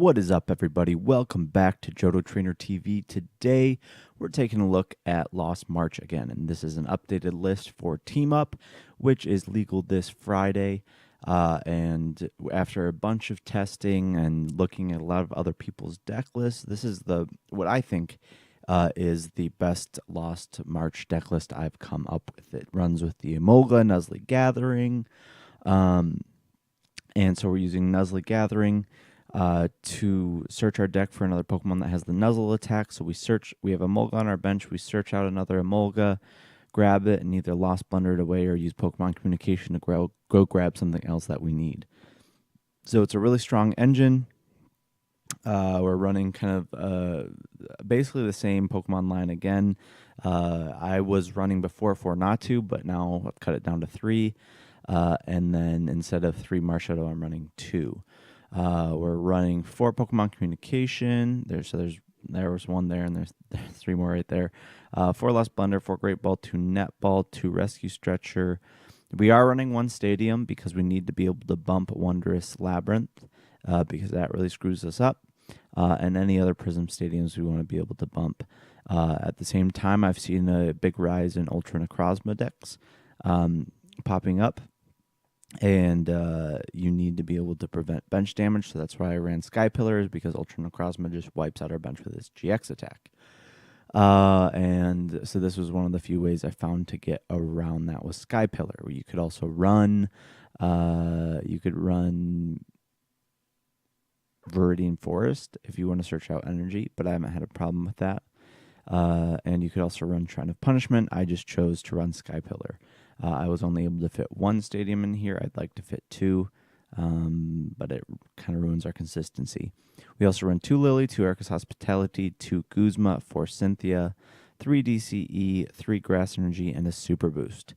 What is up, everybody? Welcome back to Johto Trainer TV. Today, we're taking a look at Lost March again, and this is an updated list for Team Up, which is legal this Friday. And after a bunch of testing and looking at a lot of other people's deck lists, this is what I think is the best Lost March deck list I've come up with. It runs with the Emolga Nuzlocke Gathering, and so we're using Nuzlocke Gathering to search our deck for another Pokemon that has the Nuzzle attack. So we have a Emolga on our bench, we search out another Emolga, grab it, and either Lost Blunder it away or use Pokemon Communication to go grab something else that we need. So it's a really strong engine. We're running kind of basically the same Pokemon line again. I was running before 4 Natu, but now I've cut it down to 3. And then instead of 3 Marshadow, I'm running 2. We're running 4 Pokemon Communication. There was one there, and there's 3 more right there. 4 Lost Blunder, 4 Great Ball, 2 Net Ball, 2 Rescue Stretcher. We are running 1 Stadium because we need to be able to bump Wondrous Labyrinth because that really screws us up. And any other Prism Stadiums we want to be able to bump. At the same time, I've seen a big rise in Ultra Necrozma decks popping up. And you need to be able to prevent bench damage, so that's why I ran Sky Pillars, because Ultra Necrozma just wipes out our bench with its GX attack. And so this was one of the few ways I found to get around that with Sky Pillar, where you could also run, Viridian Forest if you want to search out energy, but I haven't had a problem with that. And you could also run Shrine of Punishment. I just chose to run Sky Pillar. I was only able to fit 1 Stadium in here. I'd like to fit 2, but it kind of ruins our consistency. We also run 2 Lily, 2 Erica's Hospitality, 2 Guzma, 4 Cynthia, 3 DCE, 3 Grass Energy, and a Super Boost.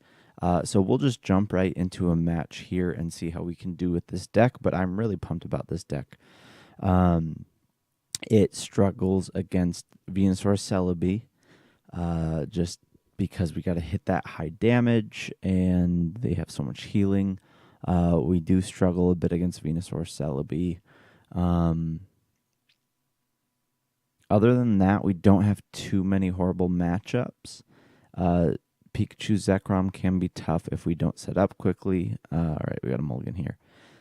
So we'll just jump right into a match here and see how we can do with this deck, but I'm really pumped about this deck. It struggles against Venusaur Celebi, just because we got to hit that high damage, and they have so much healing. We do struggle a bit against Venusaur Celebi. Other than that, we don't have too many horrible matchups. Pikachu Zekrom can be tough if we don't set up quickly. All right, we got a mulligan here.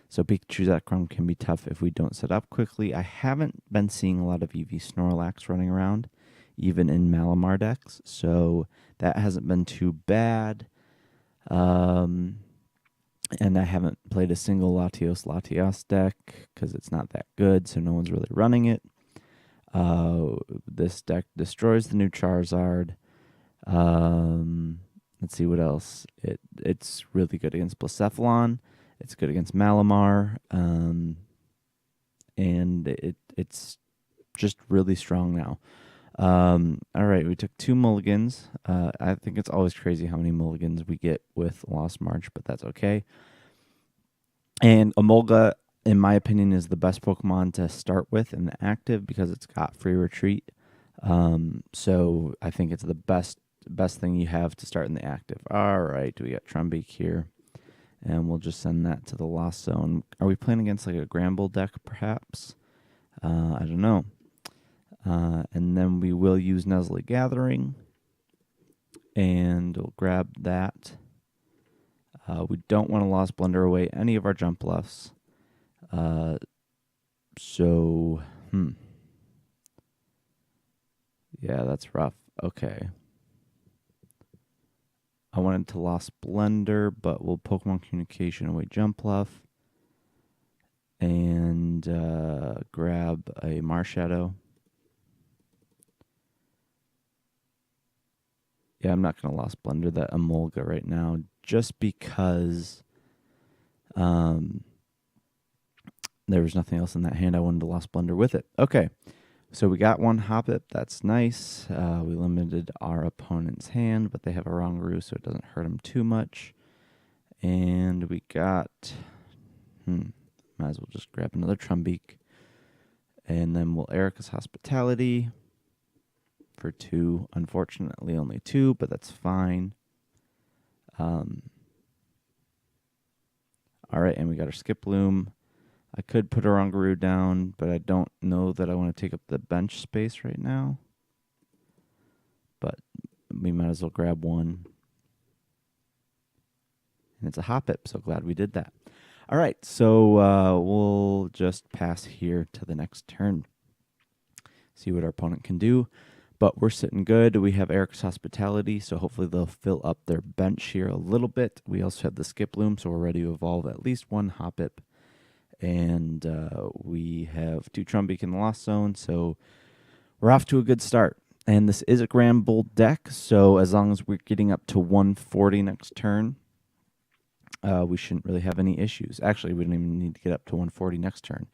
So Pikachu Zekrom can be tough if we don't set up quickly. I haven't been seeing a lot of EV Snorlax running around, even in Malamar decks, so that hasn't been too bad. And I haven't played a single Latios deck because it's not that good, so no one's really running it. This deck destroys the new Charizard. Let's see what else. It's really good against Blacephalon. It's good against Malamar. And it's just really strong now. All right, we took 2 mulligans. I think it's always crazy how many mulligans we get with Lost March, but that's okay. And Emolga, in my opinion, is the best Pokemon to start with in the active because it's got free retreat. So I think it's the best thing you have to start in the active. All right, we got Trumbeak here, and we'll just send that to the Lost Zone. Are we playing against like a Granbull deck, perhaps? I don't know. And then we will use Nuzlocke Gathering, and we'll grab that. We don't want to Lost Blunder away any of our jump bluffs. Yeah, that's rough. Okay. I wanted to Lost Blunder, but we'll Pokemon Communication away jump bluff, and grab a Marshadow. Yeah, I'm not going to Lost Blunder that Emolga right now just because there was nothing else in that hand. I wanted to Lost Blunder with it. Okay, so we got 1 Hoppip. That's nice. We limited our opponent's hand, but they have a Rongaroo, so it doesn't hurt them too much. And we got... might as well just grab another Trumbeak. And then we'll Erica's Hospitality for 2. Unfortunately, only 2, but that's fine. All right, and we got our Skiploom. I could put Orangaroo down, but I don't know that I want to take up the bench space right now. But we might as well grab one. And it's a Hoppip, so glad we did that. All right, so we'll just pass here to the next turn. See what our opponent can do. But we're sitting good. We have Eric's Hospitality, so hopefully they'll fill up their bench here a little bit. We also have the Skiploom, so we're ready to evolve at least one Hoppip. And we have 2 Trumbeak in the Lost Zone, so we're off to a good start. And this is a Granbull deck, so as long as we're getting up to 140 next turn, we shouldn't really have any issues. Actually, we don't even need to get up to 140 next turn.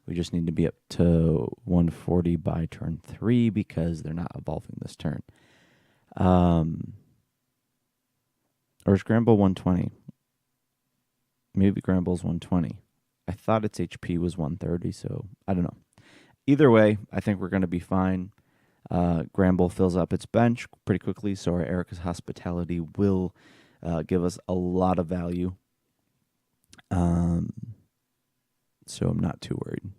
We just need to be up to 140 by turn 3 because they're not evolving this turn. Or is Granbull 120? Maybe Granbull's 120. I thought its HP was 130, so I don't know. Either way, I think we're going to be fine. Granbull fills up its bench pretty quickly, so our Erica's Hospitality will give us a lot of value. So I'm not too worried.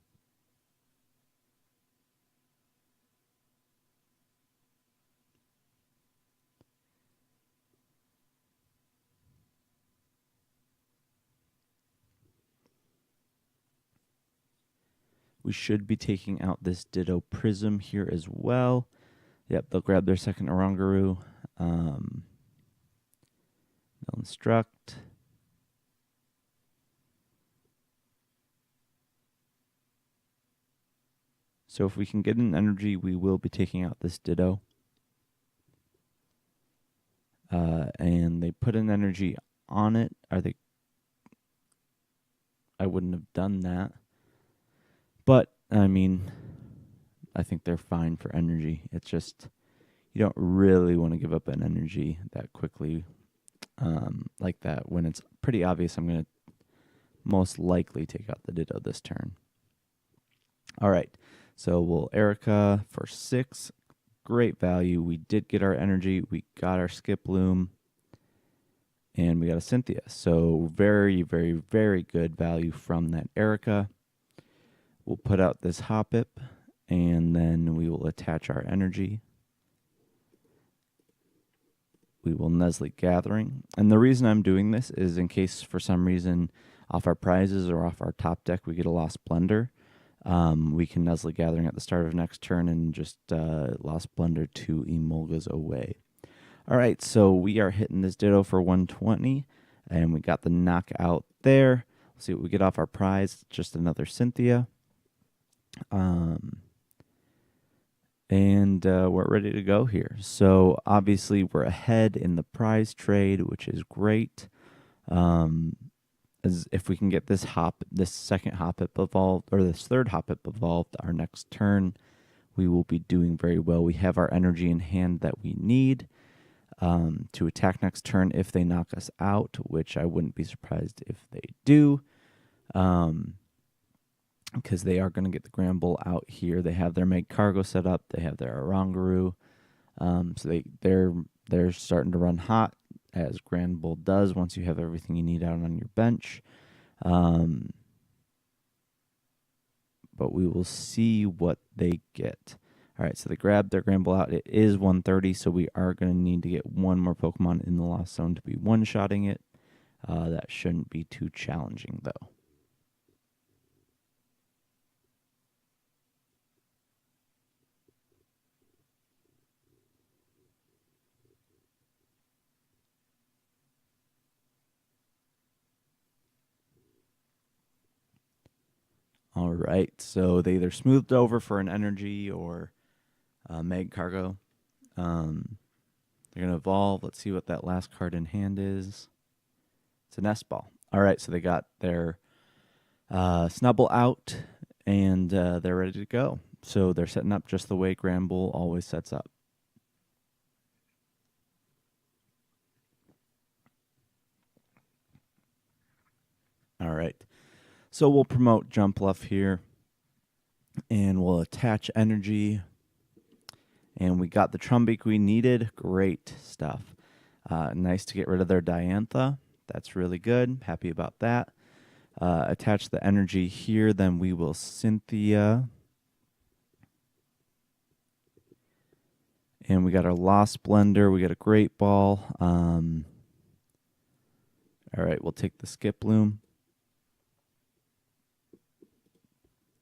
We should be taking out this Ditto Prism here as well. Yep, they'll grab their second Orangaroo. They'll instruct. So if we can get an energy, we will be taking out this Ditto. And they put an energy on it. I wouldn't have done that. But, I mean, I think they're fine for energy. It's just, you don't really want to give up an energy that quickly like that when it's pretty obvious I'm going to most likely take out the Ditto this turn. All right, so we'll Erica for 6. Great value. We did get our energy. We got our Skiploom. And we got a Cynthia. So very, very, very good value from that Erica. We'll put out this Hoppip, and then we will attach our energy. We will Nuzleaf Gathering. And the reason I'm doing this is in case for some reason off our prizes or off our top deck we get a Lost Blender. We can Nuzleaf Gathering at the start of next turn and just Lost Blender 2 Emolgas away. All right, so we are hitting this Ditto for 120, and we got the knockout there. Let's see what we get off our prize. Just another Cynthia. And we're ready to go here. So obviously we're ahead in the prize trade, which is great. As if we can get this second Hoppip evolved, or this third Hoppip evolved, our next turn, we will be doing very well. We have our energy in hand that we need to attack next turn if they knock us out, which I wouldn't be surprised if they do. Because they are going to get the Granbull out here. They have their Meg Cargo set up. They have their Orangaroo. So they're starting to run hot, as Granbull does once you have everything you need out on your bench. But we will see what they get. All right, so they grabbed their Granbull out. It is 130, so we are going to need to get one more Pokemon in the Lost Zone to be one-shotting it. That shouldn't be too challenging, though. All right, so they either smoothed over for an energy or Meg Cargo. They're going to evolve. Let's see what that last card in hand is. It's a Nest Ball. All right, so they got their Snubble out, and they're ready to go. So they're setting up just the way Granbull always sets up. All right. So we'll promote Jump Bluff here, and we'll attach energy. And we got the Trumbeak we needed. Great stuff. Nice to get rid of their Diantha. That's really good. Happy about that. attach the energy here, then we will Cynthia. And we got our Lost Blender. We got a Great Ball. All right, we'll take the Skip Loom.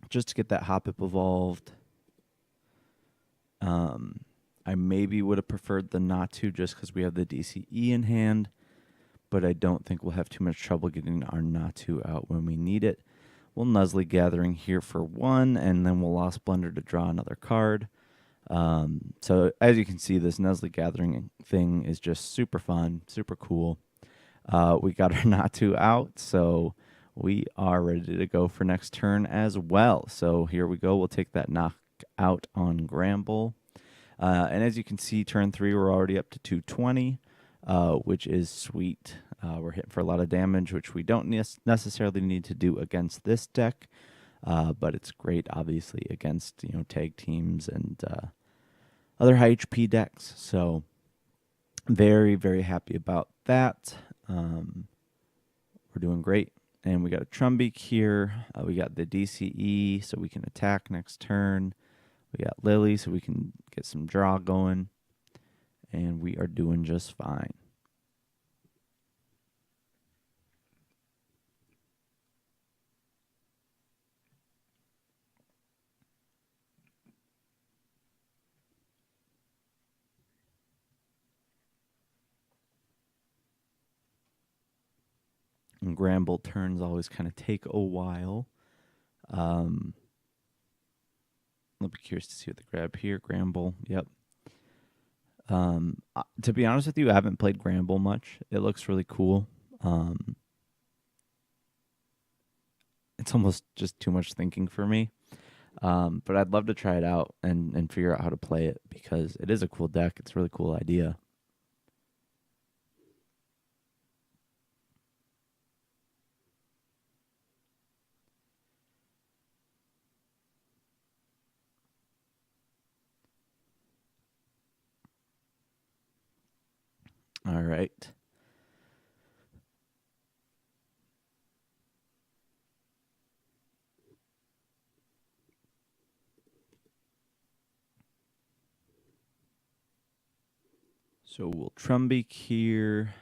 Just to get that Hoppip evolved. I maybe would have preferred the Natu just because we have the DCE in hand, but I don't think we'll have too much trouble getting our Natu out when we need it. We'll Nuzly Gathering here for 1, and then we'll Lost Blender to draw another card. So as you can see, this Nuzly Gathering thing is just super fun, super cool. We got our Natu out, so we are ready to go for next turn as well. So here we go. We'll take that knockout on Granbull. And as you can see, turn 3, we're already up to 220, which is sweet. We're hitting for a lot of damage, which we don't necessarily need to do against this deck, but it's great, obviously, against tag teams and other high HP decks. So very, very happy about that. We're doing great. And we got a Trumbeak here. We got the DCE, so we can attack next turn. We got Lily, so we can get some draw going. And we are doing just fine. And Granbull turns always kind of take a while. I'll be curious to see what the grab here. Granbull, yep. To be honest with you, I haven't played Granbull much. It looks really cool. It's almost just too much thinking for me. But I'd love to try it out and figure out how to play it because it is a cool deck. It's a really cool idea. All right. So we'll Trumbeak here.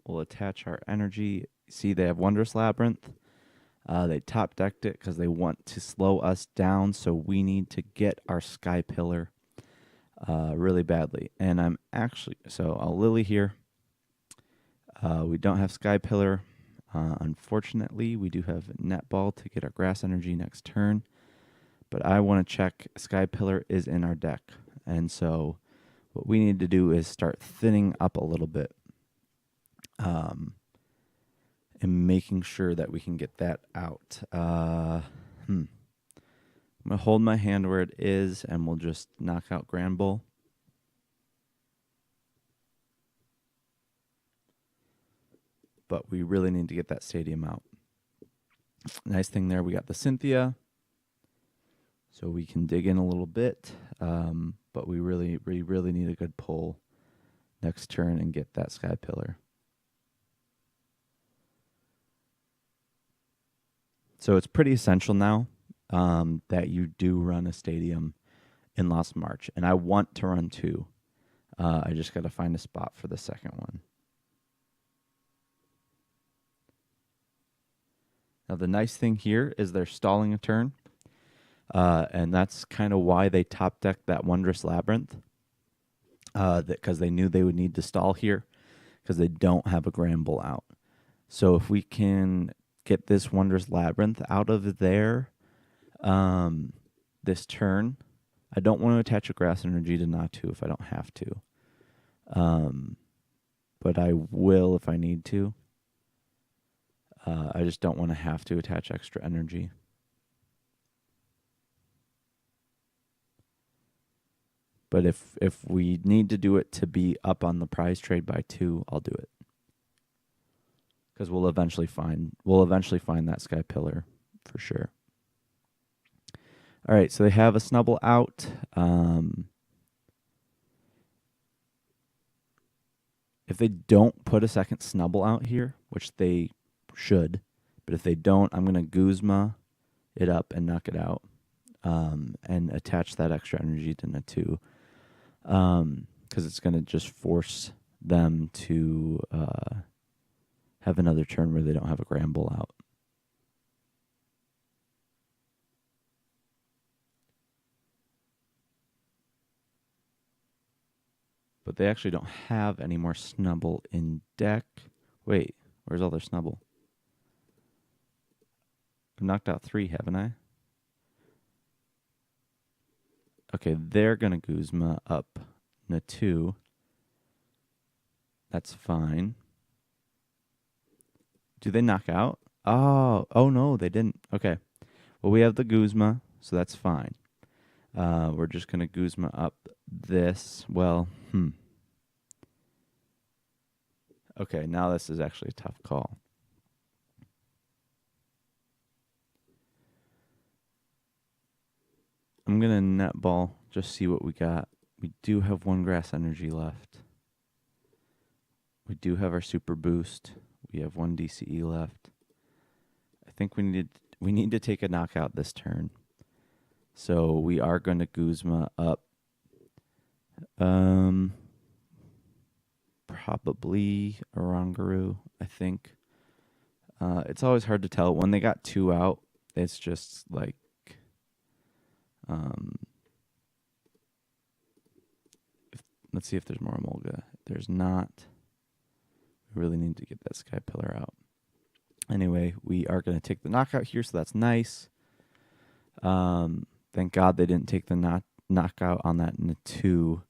We'll attach our energy. See, they have Wondrous Labyrinth. They top decked it because they want to slow us down, so we need to get our Sky Pillar really badly. And I'm actually, so I'll Lily here. We don't have Sky Pillar. Unfortunately, we do have Netball to get our Grass Energy next turn. But I want to check Sky Pillar is in our deck. And so what we need to do is start thinning up a little bit. And making sure that we can get that out. I'm going to hold my hand where it is, and we'll just knock out Granbull. But we really need to get that stadium out. Nice thing there, we got the Cynthia. So we can dig in a little bit. But we really need a good pull next turn and get that Sky Pillar. So it's pretty essential now that you do run a stadium in Lost March. And I want to run 2. I just got to find a spot for the second one. Now, the nice thing here is they're stalling a turn. And that's kind of why they top decked that Wondrous Labyrinth. Because they knew they would need to stall here because they don't have a Granbull out. So if we can get this Wondrous Labyrinth out of there this turn, I don't want to attach a Grass Energy to Natu if I don't have to. But I will if I need to. I just don't want to have to attach extra energy. But if we need to do it to be up on the prize trade by 2, I'll do it. Because we'll eventually find that Sky Pillar for sure. All right, so they have a Snubble out. If they don't put a second Snubble out here, which they should, But if they don't, I'm going to Guzma it up and knock it out, and attach that extra energy to Natu, because it's going to just force them to have another turn where they don't have a Granbull out. But they actually don't have any more Snubble in deck. Wait, where's all their Snubble? I've knocked out 3, haven't I? Okay, they're going to Guzma up Natu. That's fine. Do they knock out? Oh no, they didn't. Okay. Well, we have the Guzma, so that's fine. We're just going to Guzma up this. Well, Okay, now this is actually a tough call. I'm going to netball, just see what we got. We do have 1 grass energy left. We do have our super boost. We have 1 DCE left. I think we need to take a knockout this turn. So we are going to Guzma up. Probably Orangaru, I think. It's always hard to tell. When they got 2 out, it's just like... let's see if there's more Emolga. There's not. We really need to get that Sky Pillar out. Anyway, we are going to take the knockout here, so that's nice. Thank God they didn't take the knockout on that Natu,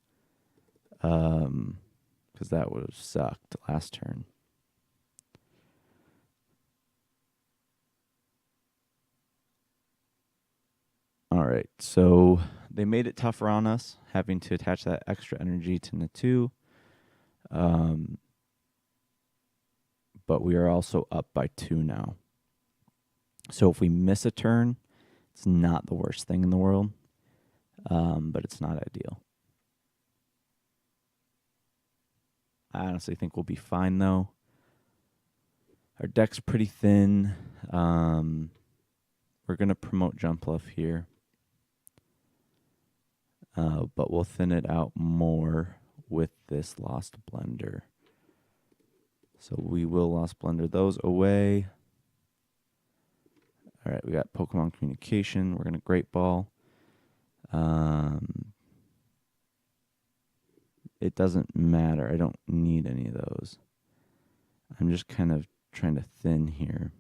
because that would have sucked last turn. All right, so they made it tougher on us, having to attach that extra energy to Natu. But we are also up by 2 now. So if we miss a turn, it's not the worst thing in the world, but it's not ideal. I honestly think we'll be fine, though. Our deck's pretty thin. We're going to promote Jump Bluff here. But we'll thin it out more with this Lost Blender. So we will Lost Blender those away. All right, we got Pokemon Communication. We're going to Great Ball. It doesn't matter. I don't need any of those. I'm just kind of trying to thin here.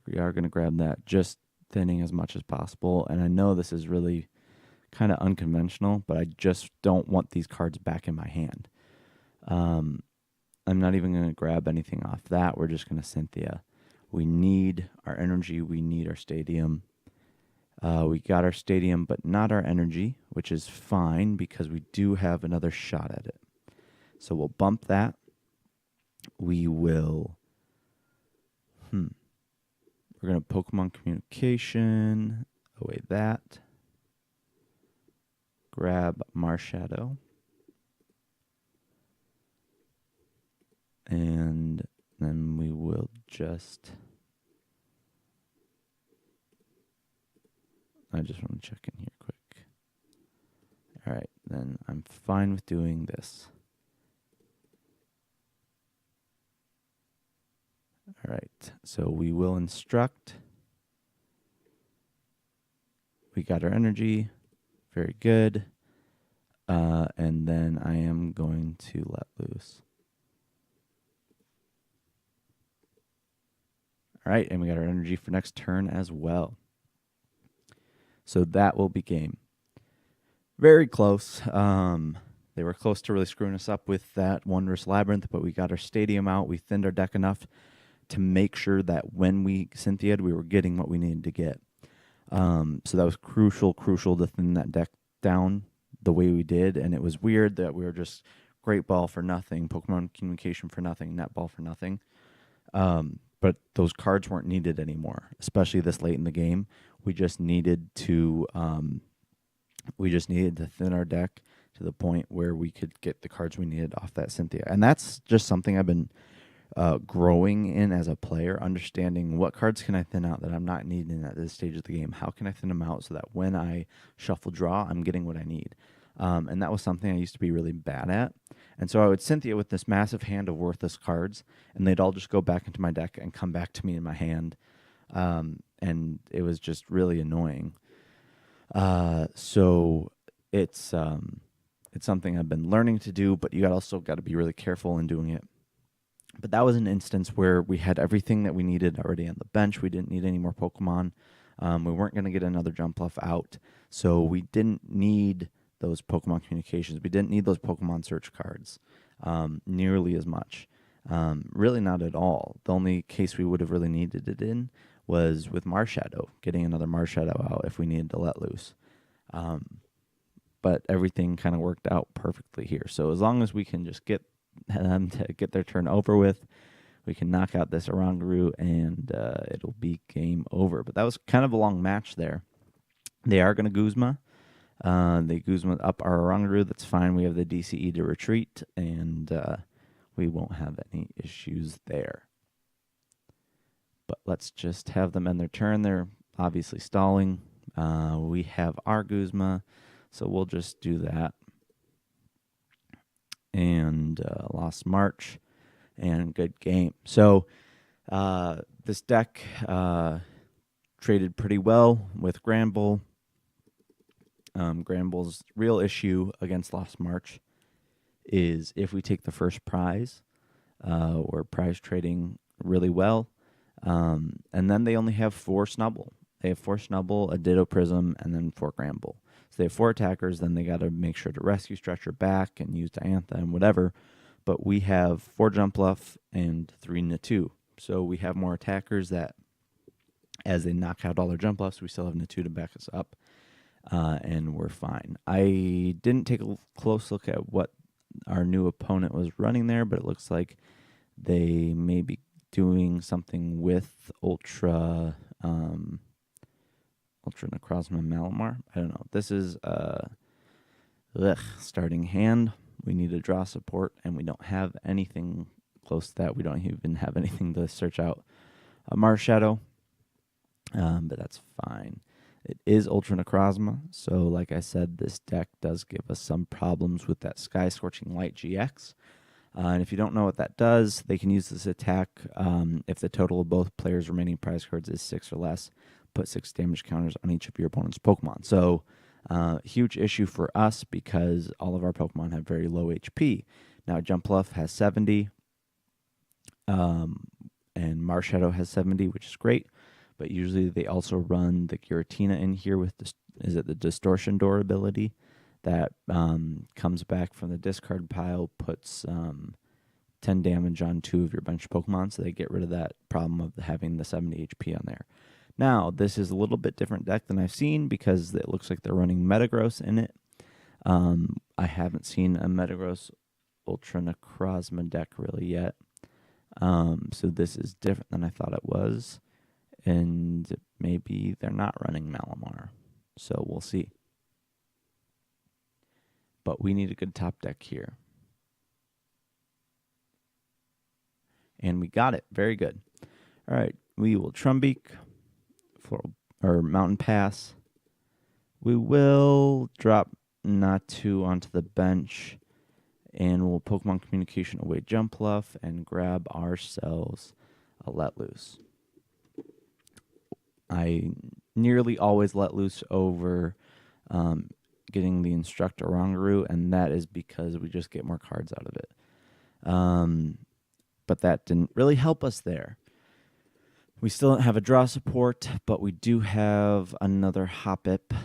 We are going to grab that, just thinning as much as possible. And I know this is really kind of unconventional, but I just don't want these cards back in my hand. I'm not even going to grab anything off that. We're just going to Cynthia. We need our energy. We need our stadium. We got our stadium, but not our energy, which is fine because we do have another shot at it. So we'll bump that. We will... We're going to Pokemon Communication, away that. Grab Marshadow. And then we will just... I just want to check in here quick. All right, then I'm fine with doing this. All right, so we will instruct. We got our energy. Very good. And then I am going to let loose. All right, and we got our energy for next turn as well. So that will be game. Very close. They were close to really screwing us up with that Wondrous Labyrinth, but we got our stadium out. We thinned our deck enough to make sure that when we Cynthia'd, we were getting what we needed to get. So that was crucial to thin that deck down the way we did. And it was weird that we were just Great Ball for nothing, Pokemon Communication for nothing, Netball for nothing. But those cards weren't needed anymore, especially this late in the game. We just needed to thin our deck to to the point where we could get the cards we needed off that Cynthia. And that's just something I've been growing in as a player, understanding what cards can I thin out that I'm not needing at this stage of the game. How can I thin them out so that when I shuffle draw, I'm getting what I need? And that was something I used to be really bad at. And so I would Cynthia with this massive hand of worthless cards, and they'd all just go back into my deck and come back to me in my hand. And it was just really annoying. So it's something I've been learning to do, but you also got to be really careful in doing it. But that was an instance where we had everything that we needed already on the bench. We didn't need any more Pokemon. We weren't going to get another Jumpluff out, so we didn't need those Pokemon communications. We didn't need those Pokemon search cards nearly as much. Really not at all. The only case we would have really needed it in was with Marshadow, getting another Marshadow out if we needed to let loose. But everything kind of worked out perfectly here. So as long as we can just get them to get their turn over with, we can knock out this Oranguru, and it'll be game over. But that was kind of a long match there. They are going to Guzma. They Guzma up our Oranguru. That's fine. We have the DCE to retreat, and we won't have any issues there. But let's just have them end their turn. They're obviously stalling. We have our Guzma, so we'll just do that. And lost March, and good game. So this deck traded pretty well with Granbull. Granbull's real issue against Lost March is if we take the first prize, we're prize trading really well. And then they only have 4 Snubbull. They have 4 Snubbull, a Ditto Prism, and then 4 Granbull. So they have 4 attackers, then they got to make sure to rescue Stretcher back and use Diantha and whatever. But we have 4 Jumpluff and 3 Natu. So we have more attackers that, as they knock out all their Jumpluffs, we still have Natu to back us up, and we're fine. I didn't take a close look at what our new opponent was running there, but it looks like they may be doing something with Ultra Necrozma Malamar. I don't know. This is starting hand. We need a draw support, and we don't have anything close to that. We don't even have anything to search out a Marshadow, but that's fine. It is Ultra Necrozma, so like I said, this deck does give us some problems with that Sky Scorching Light GX. And if you don't know what that does, they can use this attack if the total of both players' remaining prize cards is 6 or less. Put 6 damage counters on each of your opponent's Pokemon. So, huge issue for us because all of our Pokemon have very low HP. Now, Jumpluff has 70, and Marshadow has 70, which is great. But usually they also run the Giratina in here with the Distortion Door ability that comes back from the discard pile, puts 10 damage on 2 of your bench Pokemon, so they get rid of that problem of having the 70 HP on there. Now, this is a little bit different deck than I've seen because it looks like they're running Metagross in it. I haven't seen a Metagross Ultra Necrozma deck really yet. So this is different than I thought it was. And maybe they're not running Malamar. So we'll see. But we need a good top deck here. And we got it. Very good. All right. We will Trumbeak, Mountain Pass. We will drop Natu onto the bench. And we'll Pokemon Communication away Jumpluff and grab ourselves a Let Loose. I nearly always let loose over getting the Instructor Oranguru, and that is because we just get more cards out of it. But that didn't really help us there. We still don't have a draw support, but we do have another Hoppip.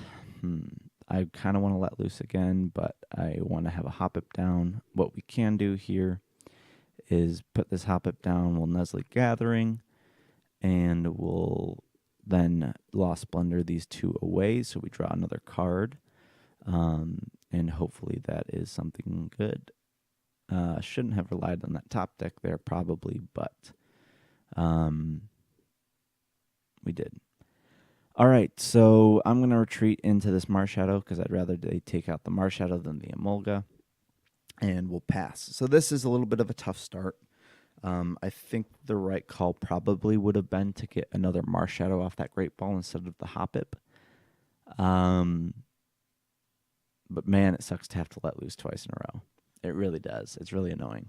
I kind of want to let loose again, but I want to have a Hoppip down. What we can do here is put this Hoppip down. We'll Nuzlocke Gathering, and we'll then Lost Splendor these 2 away, so we draw another card. And hopefully that is something good. Shouldn't have relied on that top deck there probably, but we did. All right, so I'm going to retreat into this Marshadow because I'd rather they take out the Marshadow than the Emolga, and we'll pass. So this is a little bit of a tough start. I think the right call probably would have been to get another Marshadow off that Great Ball instead of the Hoppip. But man, it sucks to have to let loose twice in a row. It really does. It's really annoying.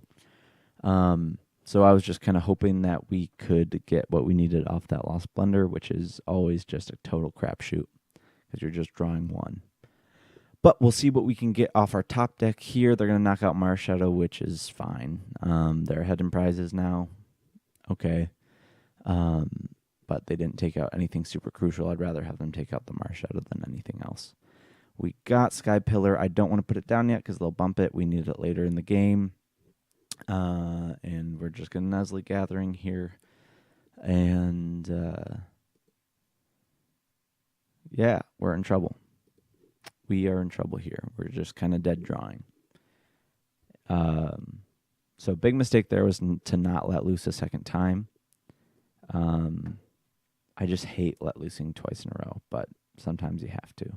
So I was just kind of hoping that we could get what we needed off that Lost Blender, which is always just a total crapshoot because you're just drawing one. But we'll see what we can get off our top deck here. They're going to knock out Marshadow, which is fine. They're ahead in prizes now. Okay. But they didn't take out anything super crucial. I'd rather have them take out the Marshadow than anything else. We got Sky Pillar. I don't want to put it down yet because they'll bump it. We need it later in the game. And we're just going to Nuzlocke Gathering here. And yeah, we're in trouble. We are in trouble here. We're just kind of dead drawing. So big mistake there was to not let loose a second time. I just hate let loosing twice in a row, but sometimes you have to.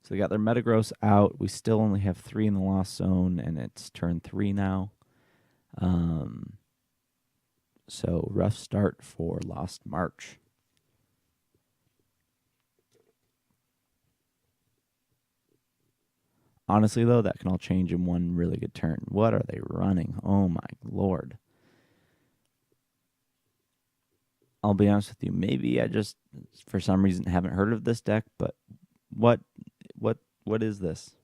So they got their Metagross out. We still only have 3 in the Lost Zone, and it's turn 3 now. So rough start for Lost March. Honestly, though, that can all change in one really good turn. What are they running? Oh, my Lord. I'll be honest with you. Maybe I just, for some reason, haven't heard of this deck, but what is this?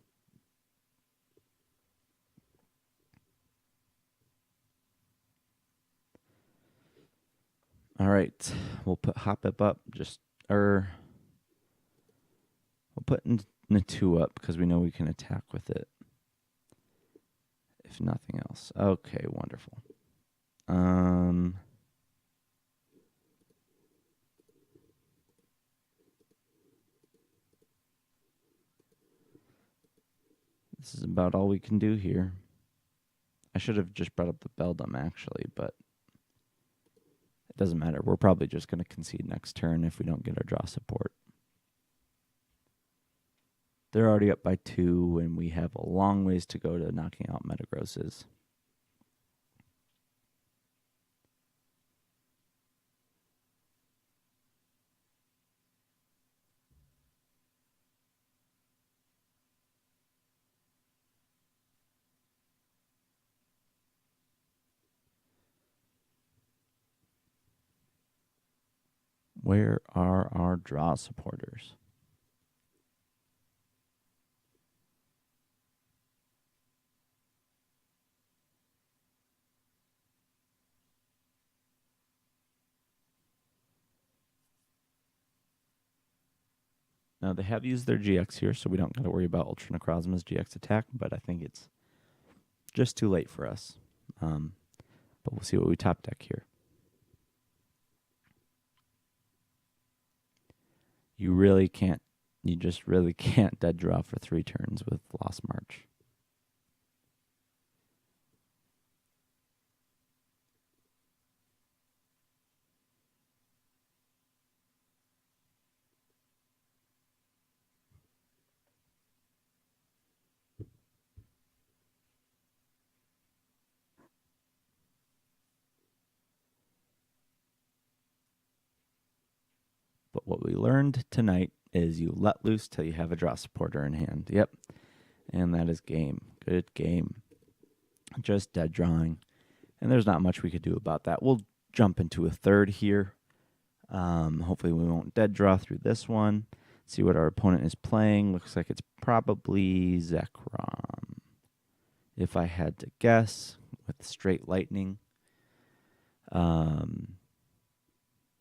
All right. We'll put Hoppip up. We'll put Natu up because we know we can attack with it. If nothing else. Okay, wonderful. This is about all we can do here. I should have just brought up the Beldum, actually, but it doesn't matter. We're probably just going to concede next turn if we don't get our draw support. They're already up by 2, and we have a long ways to go to knocking out Metagrosses. Where are our draw supporters? Now, they have used their GX here, so we don't got to worry about Ultra Necrozma's GX attack, but I think it's just too late for us. But we'll see what we top deck here. You just really can't dead draw for 3 turns with Lost March. But what we learned tonight is you let loose till you have a draw supporter in hand. Yep. And that is game. Good game. Just dead drawing. And there's not much we could do about that. We'll jump into a third here. Hopefully we won't dead draw through this one. See what our opponent is playing. Looks like it's probably Zekrom. If I had to guess, with straight lightning.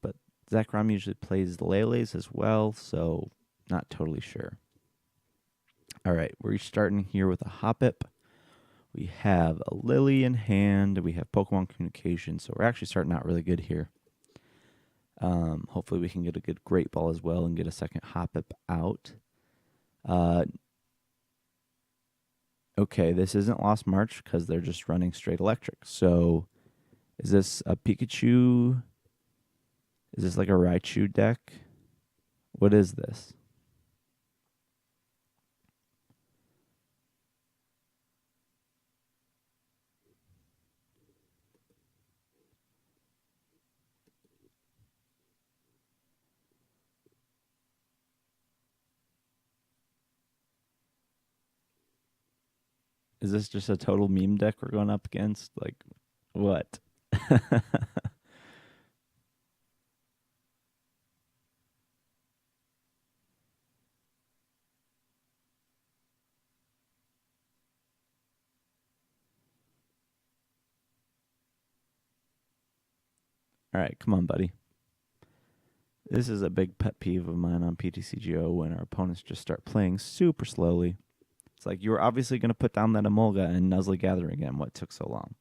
But Zekrom usually plays the Lele's as well, so not totally sure. All right, we're starting here with a Hoppip. We have a Lily in hand. We have Pokemon Communication, so we're actually starting out really good here. Hopefully we can get a good Great Ball as well and get a second Hoppip out. Okay, this isn't Lost March because they're just running straight electric. So is this a Pikachu? Is this like a Raichu deck? What is this? Is this just a total meme deck we're going up against? Like, what? All right, come on, buddy. This is a big pet peeve of mine on PTCGO when our opponents just start playing super slowly. It's like you were obviously going to put down that Emolga and Nuzzly Gather again. What took so long?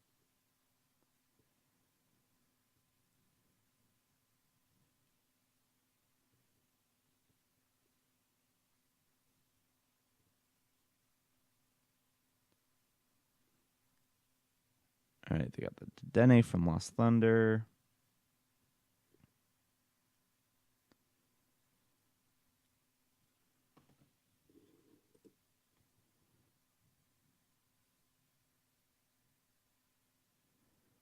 All right, they got the Dedenne from Lost Thunder.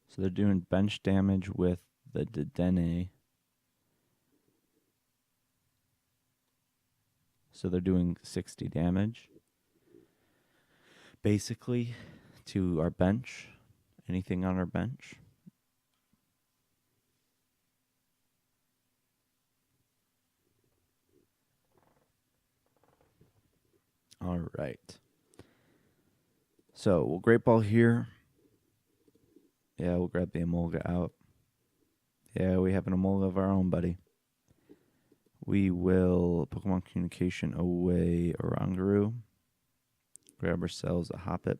So they're doing bench damage with the Dedenne. So they're doing 60 damage. Basically, to our bench. Anything on our bench? All right. So we'll Great Ball here. Yeah, we'll grab the Emolga out. Yeah, we have an Emolga of our own, buddy. We will Pokemon Communication away Oranguru. Grab ourselves a Hoppip.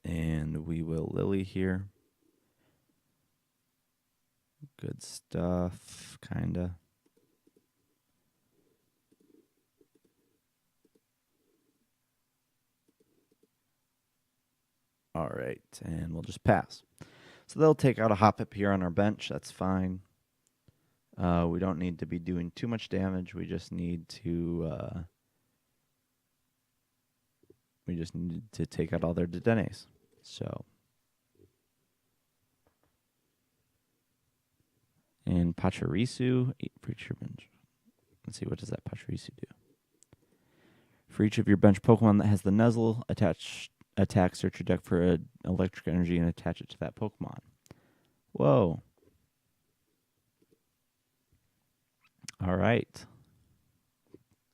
And we will Lily here. Good stuff, kinda. All right, and we'll just pass. So they'll take out a Hoppip here on our bench. That's fine. We don't need to be doing too much damage. We just need to take out all their Dedennes. So, and Pachirisu, 8 for each of your bench. Let's see, what does that Pachirisu do? For each of your bench Pokemon that has the Nuzzle, attack, search your deck for an electric energy and attach it to that Pokemon. Whoa. All right.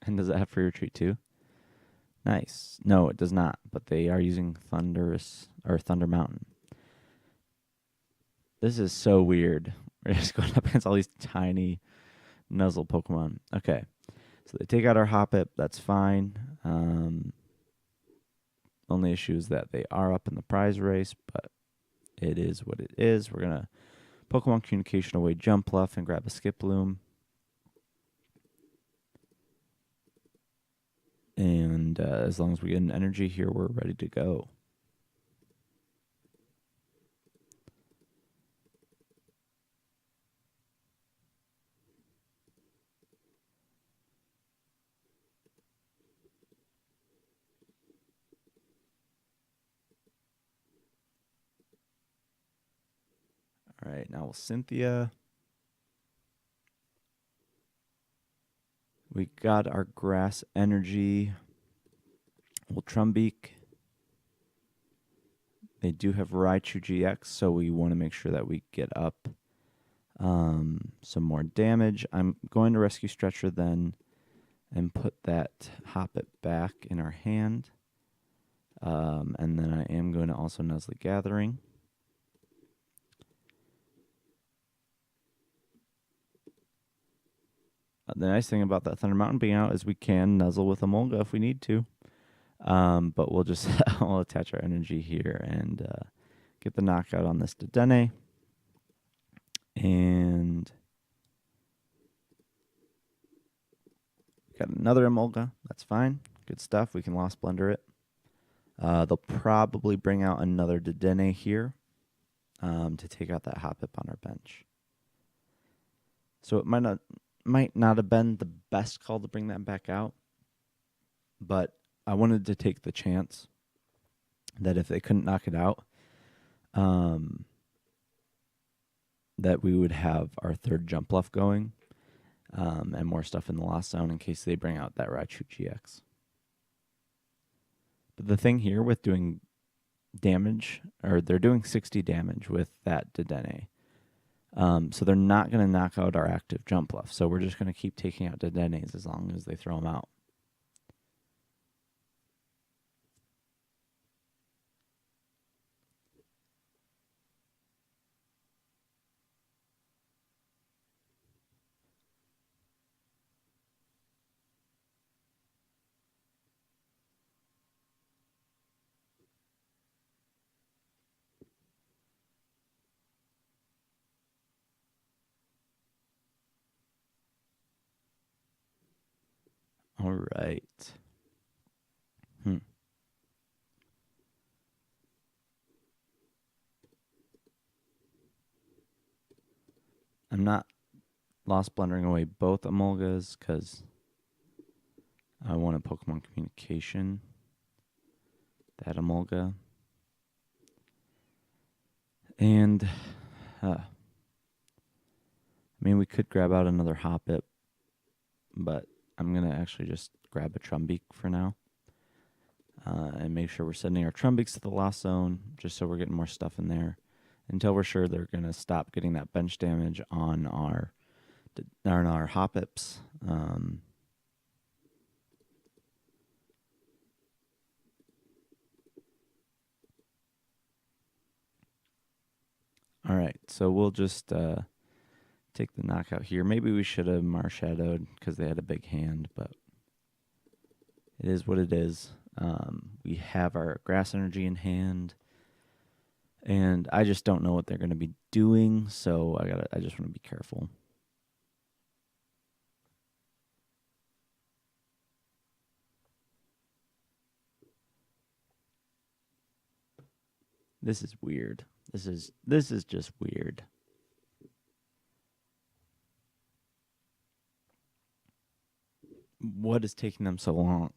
And does it have free retreat too? Nice. No, it does not, but they are using Thunder Mountain. This is so weird. We're just going up against all these tiny Nuzzle Pokemon. Okay. So they take out our Hoppip. That's fine. Only issue is that they are up in the prize race, but it is what it is. We're going to Pokemon Communication away Jumpluff and grab a Skiploom. And as long as we get an energy here, we're ready to go. All right, now we'll Cynthia. We got our grass energy. We'll Trumbeak. They do have Raichu GX, so we want to make sure that we get up some more damage. I'm going to Rescue Stretcher then and put that Hoppip back in our hand. And then I am going to also Nuzzly Gathering. The nice thing about that Thunder Mountain being out is we can nuzzle with a Molga if we need to. But we'll just we'll attach our energy here and get the knockout on this Dedenne. And got another Emolga. That's fine. Good stuff. We can Lost Blender it. They'll probably bring out another Dedenne here to take out that Hoppip on our bench. So it might not have been the best call to bring that back out, but I wanted to take the chance that if they couldn't knock it out, that we would have our third jump left going and more stuff in the lost zone in case they bring out that Raichu GX. But the thing here with doing damage, or they're doing 60 damage with that Dedenne. So they're not going to knock out our active jump left. So we're just going to keep taking out Dedennes as long as they throw them out. All right. I'm not lost blundering away both Emolgas because I want a Pokemon Communication. That Emolga. And, I mean, we could grab out another Hoppip, but I'm going to actually just grab a Trumbeak for now. And make sure we're sending our Trumbeaks to the lost zone, just so we're getting more stuff in there, until we're sure they're going to stop getting that bench damage on our Hoppips. All right, so we'll just take the knockout here. Maybe we should have Marshadowed because they had a big hand, but it is what it is. We have our Grass Energy in hand, and I just don't know what they're going to be doing, so I just want to be careful. This is weird. This is just weird. What is taking them so long?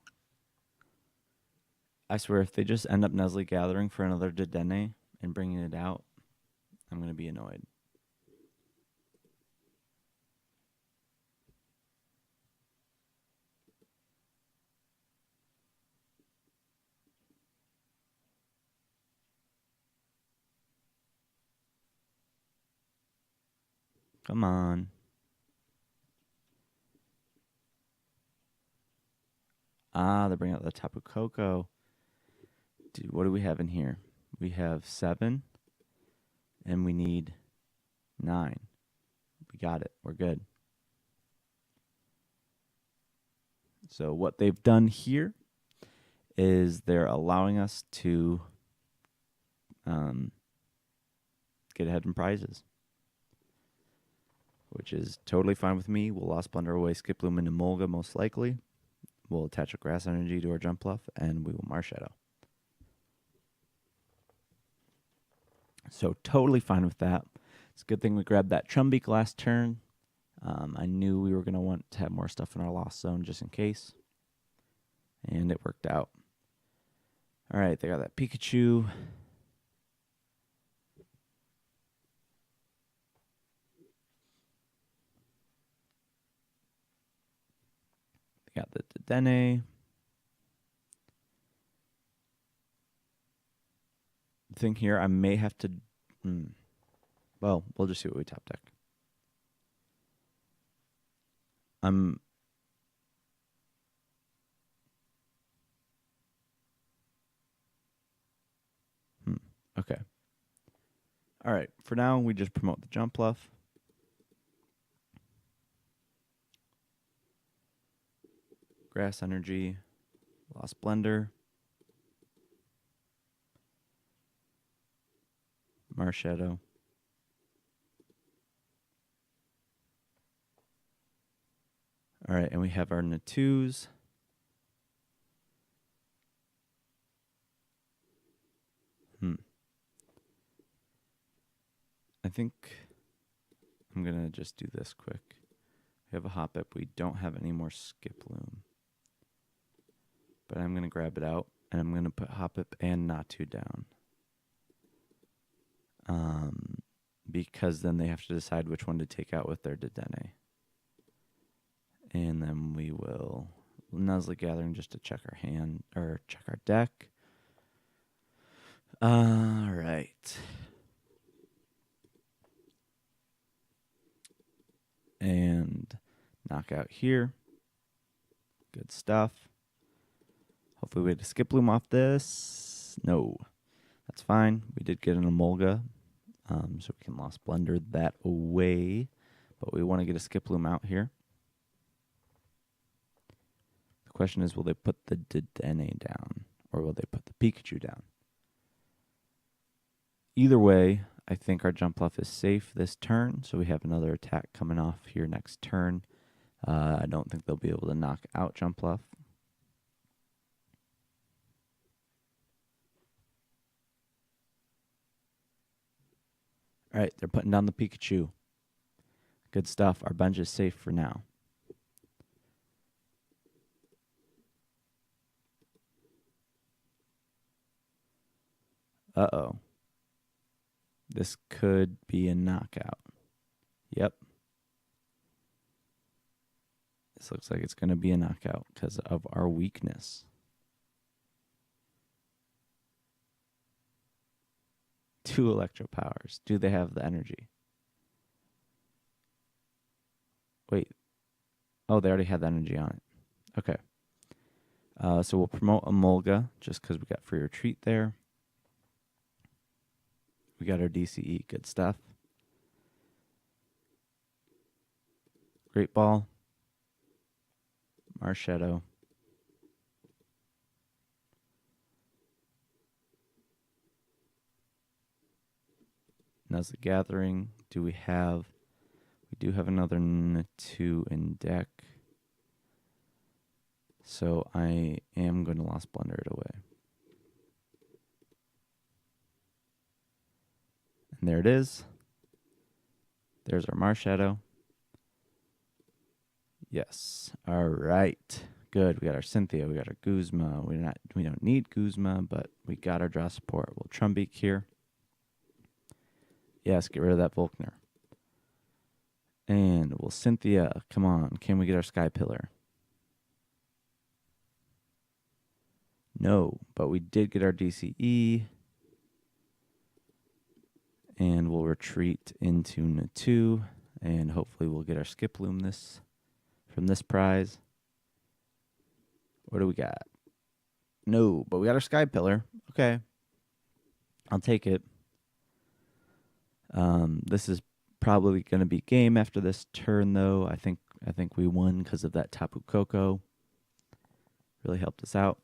I swear, if they just end up Nestle gathering for another Dedenne and bringing it out, I'm going to be annoyed. Come on. They're bringing out the Tapu Koko. Dude, what do we have in here? We have 7, and we need 9. We got it. We're good. So what they've done here is they're allowing us to get ahead in prizes, which is totally fine with me. We'll Lost Blunder away Skiploom and Emolga most likely. We'll attach a Grass Energy to our Jump Bluff, and we will Marshadow. So totally fine with that. It's a good thing we grabbed that Trumbeak last turn. I knew we were going to want to have more stuff in our Lost Zone just in case, and it worked out. All right, they got that Pikachu. They got the Dedenne. The thing here, I may have to... Well, we'll just see what we top deck. Okay. All right. For now, we just promote the Jump Bluff. Grass Energy. Lost Blender. Marshadow. All right, and we have our Natus. I think I'm going to just do this quick. We have a hop up. We don't have any more skip loom. But I'm going to grab it out, and I'm going to put hop up and Natu down. Because then they have to decide which one to take out with their Dedenne. And then we will Nuzzle Gathering just to check our hand, or check our deck. All right. And knockout here. Good stuff. Hopefully we had to skip loom off this. No, that's fine. We did get an Emolga, so we can Lost Blender that away. But we want to get a skip loom out here. The question is, will they put the Dedenne down, or will they put the Pikachu down? Either way, I think our jump bluff is safe this turn, so we have another attack coming off here next turn. I don't think they'll be able to knock out jump bluff. All right, they're putting down the Pikachu. Good stuff. Our bench is safe for now. Uh-oh. This could be a knockout. Yep. This looks like it's going to be a knockout because of our weakness. Two electro powers. Do they have the energy? Wait. Oh, they already had the energy on it. Okay. So we'll promote Emolga just because we got free retreat there. We got our DCE. Good stuff. Great Ball. Marshadow. Nuzzle Gathering. Do we have... We do have another Natu in deck. So I am going to Lost Blender it away. And there it is. There's our Marshadow. Yes. All right. Good. We got our Cynthia. We got our Guzma. We don't need Guzma, but we got our draw support. We'll Trumbeak here. Yes, get rid of that Volkner. And we'll Cynthia. Come on. Can we get our Sky Pillar? No, but we did get our DCE. And we'll retreat into Natu. And hopefully we'll get our Skip Loom from this prize. What do we got? No, but we got our Sky Pillar. Okay. I'll take it. This is probably going to be game after this turn, though. I think we won because of that Tapu Koko. Really helped us out.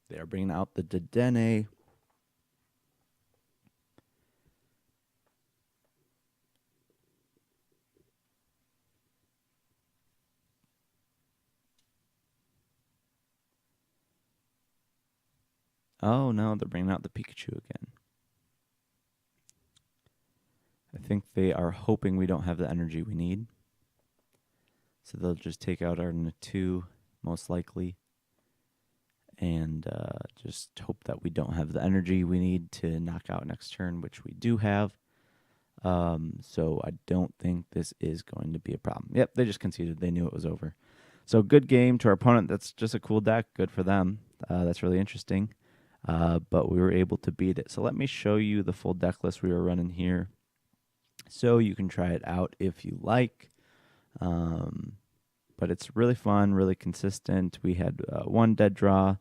They are bringing out the Dedenne. Oh, no, they're bringing out the Pikachu again. I think they are hoping we don't have the energy we need. So they'll just take out our Natu, most likely. And just hope that we don't have the energy we need to knock out next turn, which we do have. So I don't think this is going to be a problem. Yep, they just conceded. They knew it was over. So good game to our opponent. That's just a cool deck. Good for them. That's really interesting. But we were able to beat it. So let me show you the full deck list we were running here. So you can try it out if you like. But it's really fun, really consistent. We had one dead draw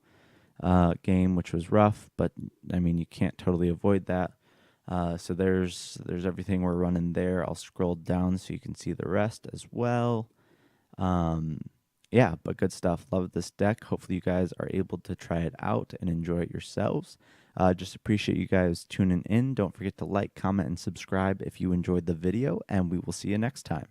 game, which was rough, but I mean, you can't totally avoid that. So there's everything we're running there. I'll scroll down so you can see the rest as well. Yeah, but good stuff. Love this deck. Hopefully you guys are able to try it out and enjoy it yourselves. Just appreciate you guys tuning in. Don't forget to like, comment, and subscribe if you enjoyed the video, and we will see you next time.